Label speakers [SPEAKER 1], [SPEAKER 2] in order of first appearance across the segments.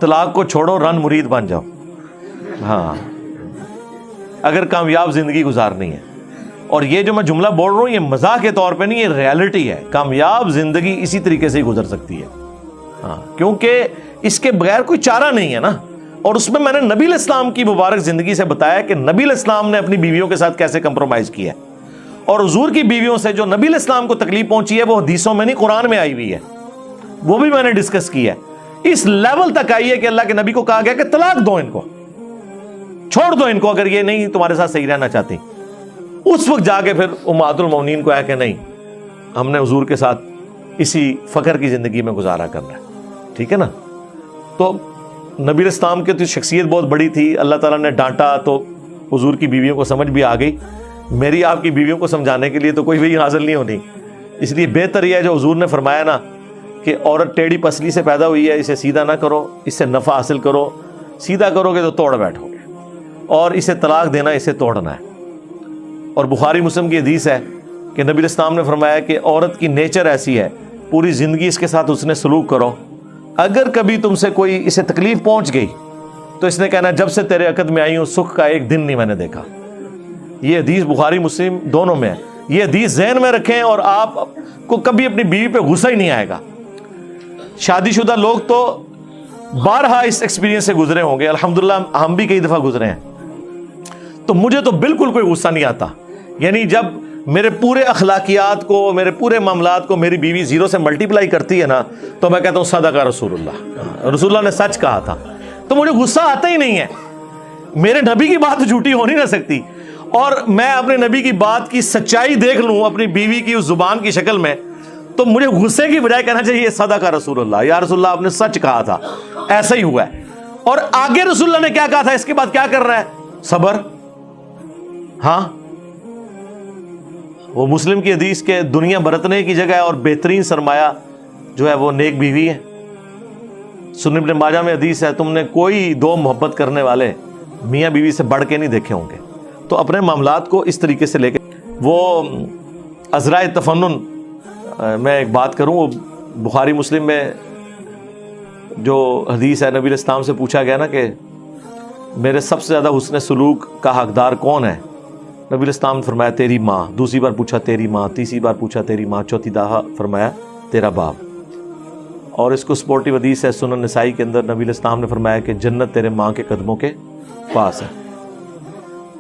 [SPEAKER 1] طلاق کو چھوڑو, رن مرید بن جاؤ. ہاں, اگر کامیاب زندگی گزارنی ہے. اور یہ جو میں جملہ بول رہا ہوں یہ مزاح کے طور پہ نہیں, یہ ریالٹی ہے. کامیاب زندگی اسی طریقے سے ہی گزر سکتی ہے. ہاں, کیونکہ اس کے بغیر کوئی چارہ نہیں ہے نا. اور اس میں نے نبی علیہ السلام کی مبارک زندگی سے بتایا کہ نبی علیہ السلام نے اپنی بیویوں کے ساتھ کیسے کمپرومائز کیا ہے, اور حضور کی بیویوں سے جو نبی علیہ السلام کو تکلیف پہنچی ہے وہ حدیثوں میں نہیں قرآن میں آئی ہوئی ہے, وہ بھی میں نے ڈسکس کیا ہے. اس لیول تک آئی ہے کہ اللہ کے نبی کو کہا گیا کہ طلاق دو ان کو, چھوڑ دو ان کو اگر یہ نہیں تمہارے ساتھ صحیح رہنا چاہتی. اس وقت جا کے پھر امہات المومنین کو ہے کہ نہیں, ہم نے حضور کے ساتھ اسی فخر کی زندگی میں گزارا کرنا ہے. ٹھیک ہے نا. تو نبی علیہ السلام کی تو شخصیت بہت بڑی تھی, اللہ تعالیٰ نے ڈانٹا تو حضور کی بیویوں کو سمجھ بھی آ گئی. میری آپ کی بیویوں کو سمجھانے کے لیے تو کوئی بھی حاصل نہیں ہونی. اس لیے بہتر یہ ہے جو حضور نے فرمایا نا کہ عورت ٹیڑھی پسلی سے پیدا ہوئی ہے, اسے سیدھا نہ کرو, اس سے نفع حاصل کرو. سیدھا کرو گے تو توڑ بیٹھو گے, اور اسے طلاق دینا اسے توڑنا ہے. اور بخاری مسلم کی حدیث ہے کہ نبی علیہ السلام نے فرمایا کہ عورت کی نیچر ایسی ہے, پوری زندگی اس کے ساتھ اس نے سلوک کرو, اگر کبھی تم سے کوئی اسے تکلیف پہنچ گئی تو اس نے کہنا جب سے تیرے عقد میں آئی ہوں سکھ کا ایک دن نہیں میں نے دیکھا. یہ حدیث بخاری مسلم دونوں میں ہے. یہ حدیث ذہن میں رکھیں اور آپ کو کبھی اپنی بیوی پہ غصہ ہی نہیں آئے گا. شادی شدہ لوگ تو بارہا اس ایکسپیرینس سے گزرے ہوں گے, الحمدللہ ہم بھی کئی دفعہ گزرے ہیں. تو مجھے تو بالکل کوئی غصہ نہیں آتا. یعنی جب میرے پورے اخلاقیات کو, میرے پورے معاملات کو میری بیوی زیرو سے ملٹیپلائی کرتی ہے نا, تو میں کہتا ہوں صدق رسول اللہ, رسول اللہ نے سچ کہا تھا. تو مجھے غصہ آتا ہی نہیں ہے. میرے نبی کی بات جھوٹی ہو نہیں نہ سکتی, اور میں اپنے نبی کی بات کی سچائی دیکھ لوں اپنی بیوی کی اس زبان کی شکل میں, تو مجھے غصے کی بجائے کہنا چاہیے صدق رسول اللہ, یا رسول اللہ آپ نے سچ کہا تھا, ایسا ہی ہوا ہے. اور آگے رسول اللہ نے کیا کہا تھا, اس کے بعد کیا کر رہا ہے, صبر. ہاں, وہ مسلم کی حدیث کے دنیا برتنے کی جگہ ہے اور بہترین سرمایہ جو ہے وہ نیک بیوی ہے. سنن ابن ماجہ میں حدیث ہے, تم نے کوئی دو محبت کرنے والے میاں بیوی سے بڑھ کے نہیں دیکھے ہوں گے. تو اپنے معاملات کو اس طریقے سے لے کے, وہ عذرائے تفنن, میں ایک بات کروں, وہ بخاری مسلم میں جو حدیث ہے, نبی علیہ السلام سے پوچھا گیا نا کہ میرے سب سے زیادہ حسن سلوک کا حقدار کون ہے, نبی علیہ السلام نے فرمایا تیری ماں. دوسری بار پوچھا تیری ماں, تیسری بار پوچھا تیری ماں, چوتھی دفعہ فرمایا تیرا باپ. اور اس کو سپورٹیو حدیث ہے سنن نسائی کے اندر, نبی علیہ السلام نے فرمایا کہ جنت تیرے ماں کے قدموں کے پاس ہے.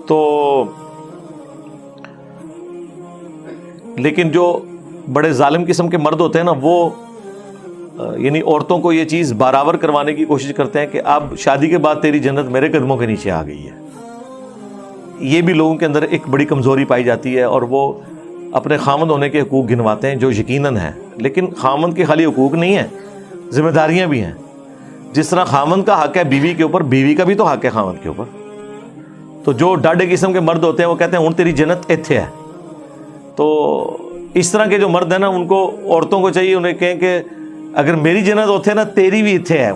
[SPEAKER 1] تو لیکن جو بڑے ظالم قسم کے مرد ہوتے ہیں نا, وہ یعنی عورتوں کو یہ چیز برابر کروانے کی کوشش کرتے ہیں کہ اب شادی کے بعد تیری جنت میرے قدموں کے نیچے آ گئی ہے. یہ بھی لوگوں کے اندر ایک بڑی کمزوری پائی جاتی ہے, اور وہ اپنے خامند ہونے کے حقوق گنواتے ہیں جو یقیناً ہیں, لیکن خامند کے خالی حقوق نہیں ہیں, ذمہ داریاں بھی ہیں. جس طرح خامند کا حق ہے بیوی کے اوپر, بیوی کا بھی تو حق ہے خامند کے اوپر. تو جو ڈاڈے قسم کے مرد ہوتے ہیں وہ کہتے ہیں ہن تیری جنت ایتھے ہے. تو اس طرح کے جو مرد ہیں نا, ان کو عورتوں کو چاہیے انہیں کہیں کہ اگر میری جنت ہوتے نا تیری بھی ایتھے ہے.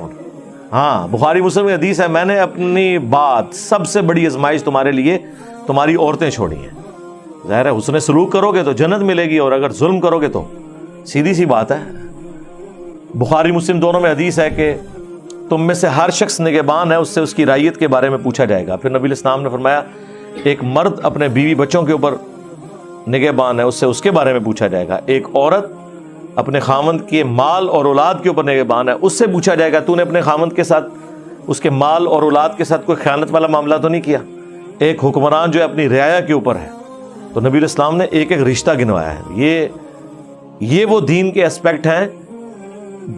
[SPEAKER 1] ہاں, بخاری مسلم میں حدیث ہے, میں نے اپنی بات سب سے بڑی آزمائش تمہارے لیے تمہاری عورتیں چھوڑی ہیں. ظاہر ہے حسن سلوک کرو گے تو جنت ملے گی, اور اگر ظلم کرو گے تو سیدھی سی بات ہے. بخاری مسلم دونوں میں حدیث ہے کہ تم میں سے ہر شخص نگہبان ہے, اس سے اس کی رعیت کے بارے میں پوچھا جائے گا. پھر نبی علیہ السلام نے فرمایا ایک مرد اپنے بیوی بچوں کے اوپر نگہبان ہے, اس سے اس کے بارے میں پوچھا جائے گا. ایک عورت اپنے خامند کے مال اور اولاد کے اوپر نگہبان ہے, اس سے پوچھا جائے گا تو نے اپنے خامند کے ساتھ, اس کے مال اور اولاد کے ساتھ کوئی خیانت والا معاملہ تو نہیں کیا. ایک حکمران جو ہے اپنی رعایا کے اوپر ہے, تو نبی علیہ السلام نے ایک ایک رشتہ گنوایا ہے. یہ وہ دین کے اسپیکٹ ہیں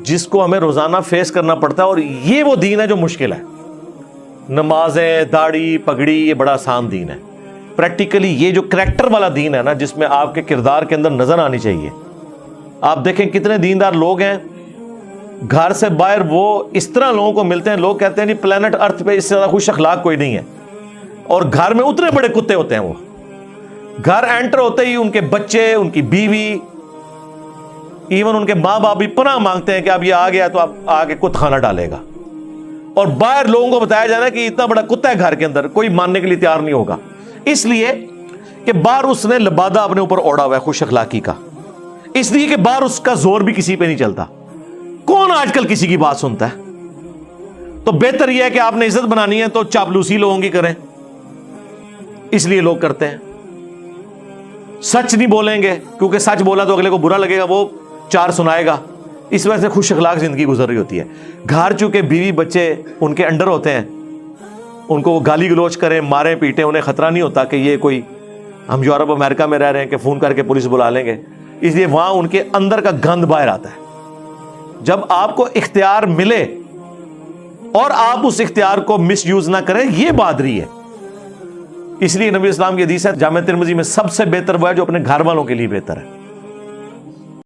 [SPEAKER 1] جس کو ہمیں روزانہ فیس کرنا پڑتا ہے, اور یہ وہ دین ہے جو مشکل ہے. نمازیں, داڑھی, پگڑی, یہ بڑا آسان دین ہے. پریکٹیکلی یہ جو کریکٹر والا دین ہے نا, جس میں آپ کے کردار کے اندر نظر آنی چاہیے. آپ دیکھیں کتنے دیندار لوگ ہیں, گھر سے باہر وہ اس طرح لوگوں کو ملتے ہیں, لوگ کہتے ہیں نہیں پلانٹ ارتھ پہ اس سے زیادہ خوش اخلاق کوئی نہیں ہے, اور گھر میں اتنے بڑے کتے ہوتے ہیں. وہ گھر انٹر ہوتے ہی ان کے بچے, ان کی بیوی, ایون ان کے ماں باپ بھی پناہ مانگتے ہیں کہ اب یہ آ گیا تو اب آگے کت خانہ ڈالے گا. اور باہر لوگوں کو بتایا جانا کہ اتنا بڑا کتا ہے گھر کے اندر, کوئی ماننے کے لیے تیار نہیں ہوگا, اس لیے کہ باہر اس نے لبادہ اپنے اوپر اوڑا ہوا ہے خوش اخلاقی کا, اس لیے کہ باہر اس کا زور بھی کسی پہ نہیں چلتا. کون آج کل کسی کی بات سنتا ہے؟ تو بہتر یہ ہے کہ آپ نے عزت بنانی ہے تو چاپلوسی لوگوں کی کریں، اس لیے لوگ کرتے ہیں. سچ نہیں بولیں گے کیونکہ سچ بولا تو اگلے کو برا لگے گا، وہ چار سنائے گا. اس وجہ سے خوش اخلاق زندگی گزر رہی ہوتی ہے. گھر چونکہ بیوی بچے ان کے انڈر ہوتے ہیں، ان کو وہ گالی گلوچ کریں، ماریں پیٹیں، انہیں خطرہ نہیں ہوتا کہ یہ کوئی، ہم یورپ امریکہ میں رہ رہے ہیں کہ فون کر کے پولیس بلا لیں گے، اس لیے وہاں ان کے اندر کا گند باہر آتا ہے. جب آپ کو اختیار ملے اور آپ اس اختیار کو مس یوز نہ کریں، یہ بہادری ہے. اس لیے نبی اسلام کی حدیث ہے جامع ترمذی میں، سب سے بہتر وہ ہے جو اپنے گھر والوں کے لیے بہتر ہے.